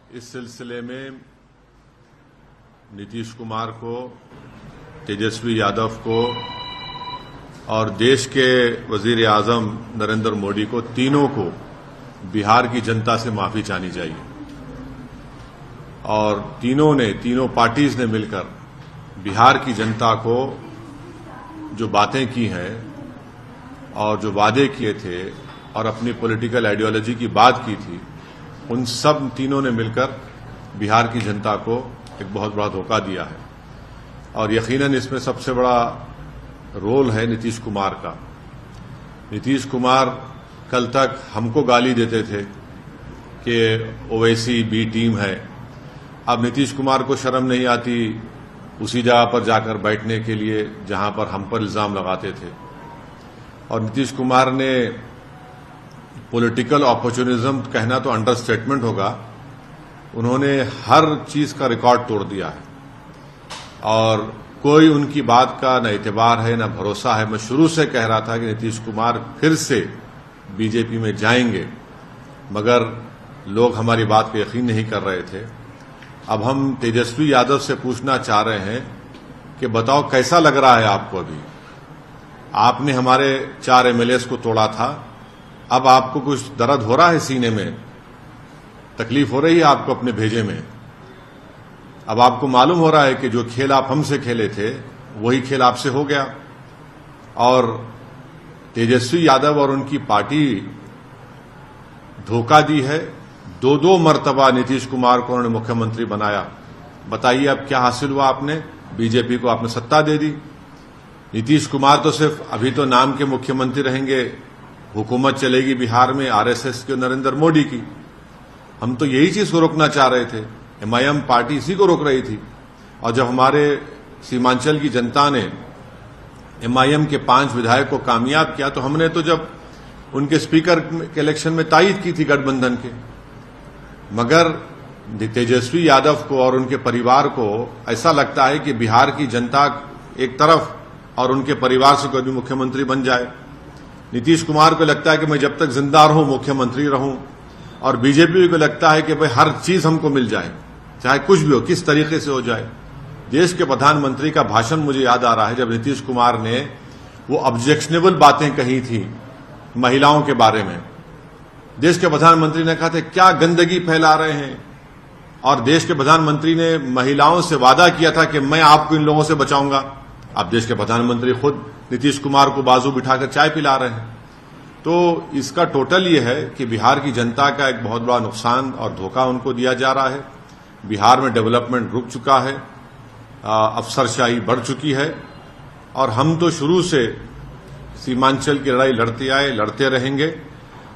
इस सिलसिले में नीतीश कुमार को, तेजस्वी यादव को और देश के वजीर आजम नरेंद्र मोदी को, तीनों को बिहार की जनता से माफी चाहनी चाहिए। और तीनों पार्टीज ने मिलकर बिहार की जनता को जो बातें की हैं और जो वादे किए थे और अपनी पॉलिटिकल आइडियोलॉजी की बात की थी, उन सब तीनों ने मिलकर बिहार की जनता को एक बहुत बड़ा धोखा दिया है। और यकीनन इसमें सबसे बड़ा रोल है नीतीश कुमार का। नीतीश कुमार कल तक हमको गाली देते थे कि ओवैसी बी टीम है। अब नीतीश कुमार को शर्म नहीं आती उसी जगह पर जाकर बैठने के लिए जहां पर हम पर इल्जाम लगाते थे। और नीतीश कुमार ने पॉलिटिकल अपॉर्चुनिज्म कहना तो अंडरस्टेटमेंट होगा, उन्होंने हर चीज का रिकॉर्ड तोड़ दिया है और कोई उनकी बात का न एतबार है न भरोसा है। मैं शुरू से कह रहा था कि नीतीश कुमार फिर से बीजेपी में जाएंगे, मगर लोग हमारी बात पर यकीन नहीं कर रहे थे। अब हम तेजस्वी यादव से पूछना चाह रहे हैं कि बताओ कैसा लग रहा है आपको? अभी आपने हमारे 4 एमएलएस को तोड़ा था, अब आपको कुछ दर्द हो रहा है सीने में? तकलीफ हो रही है आपको अपने भेजे में? अब आपको मालूम हो रहा है कि जो खेल आप हमसे खेले थे वही खेल आपसे हो गया। और तेजस्वी यादव और उनकी पार्टी धोखा दी है। 2 मर्तबा नीतीश कुमार को उन्होंने मुख्यमंत्री बनाया। बताइए अब क्या हासिल हुआ? आपने बीजेपी को आपने सत्ता दे दी। नीतीश कुमार तो सिर्फ अभी तो नाम के मुख्यमंत्री रहेंगे, हुकूमत चलेगी बिहार में आरएसएस के नरेंद्र मोदी की। हम तो यही चीज को रोकना चाह रहे थे। एमआईएम पार्टी इसी को रोक रही थी। और जब हमारे सीमांचल की जनता ने एमआईएम के 5 विधायक को कामयाब किया तो हमने तो जब उनके स्पीकर के इलेक्शन में तायद की थी गठबंधन के। मगर तेजस्वी यादव को और उनके परिवार को ऐसा लगता है कि बिहार की जनता एक तरफ और उनके परिवार से कोई भी मुख्यमंत्री बन जाए। नीतीश कुमार को लगता है कि मैं जब तक जिंदा रहूं मुख्यमंत्री रहूं, और बीजेपी को लगता है कि भाई हर चीज हमको मिल जाए, चाहे कुछ भी हो, किस तरीके से हो जाए। देश के प्रधानमंत्री का भाषण मुझे याद आ रहा है जब नीतीश कुमार ने वो ऑब्जेक्शनेबल बातें कही थी महिलाओं के बारे में। देश के प्रधानमंत्री ने कहा था क्या गंदगी फैला रहे हैं, और देश के प्रधानमंत्री ने महिलाओं से वादा किया था कि मैं आपको इन लोगों से बचाऊंगा। अब देश के प्रधानमंत्री खुद नीतीश कुमार को बाजू बिठाकर चाय पिला रहे हैं। तो इसका टोटल ये है कि बिहार की जनता का एक बहुत बड़ा नुकसान और धोखा उनको दिया जा रहा है। बिहार में डेवलपमेंट रुक चुका है, अफसरशाही बढ़ चुकी है, और हम तो शुरू से सीमांचल की लड़ाई लड़ते आए, लड़ते रहेंगे।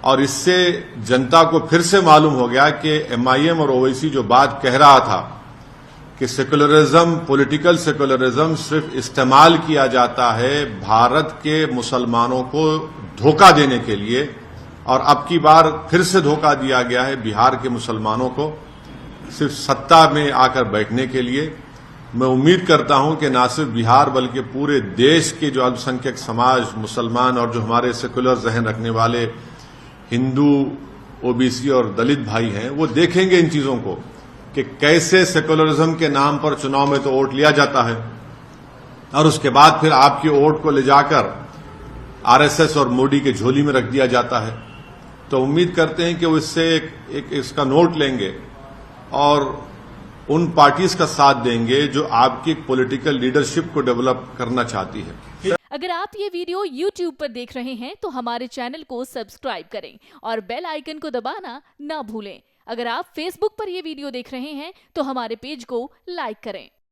और इससे जनता को फिर से मालूम हो गया कि एमआईएम और ओवैसी जो बात कह रहा था कि सेकुलरिज्म, पॉलिटिकल सेकुलरिज्म सिर्फ इस्तेमाल किया जाता है भारत के मुसलमानों को धोखा देने के लिए, और अब की बार फिर से धोखा दिया गया है बिहार के मुसलमानों को सिर्फ सत्ता में आकर बैठने के लिए। मैं उम्मीद करता हूं कि न सिर्फ बिहार बल्कि पूरे देश के जो अल्पसंख्यक समाज, मुसलमान और जो हमारे सेकुलर जहन रखने वाले हिंदू, ओबीसी और दलित भाई हैं, वो देखेंगे इन चीजों को कि कैसे सेकुलरिज्म के नाम पर चुनाव में तो वोट लिया जाता है और उसके बाद फिर आपके वोट को ले जाकर आरएसएस और मोदी के झोली में रख दिया जाता है। तो उम्मीद करते हैं कि वो इससे एक इसका नोट लेंगे और उन पार्टीज का साथ देंगे जो आपकी पॉलिटिकल लीडरशिप को डेवलप करना चाहती है। अगर आप ये वीडियो YouTube पर देख रहे हैं तो हमारे चैनल को सब्सक्राइब करें और बेल आइकन को दबाना ना भूलें। अगर आप Facebook पर ये वीडियो देख रहे हैं तो हमारे पेज को लाइक करें।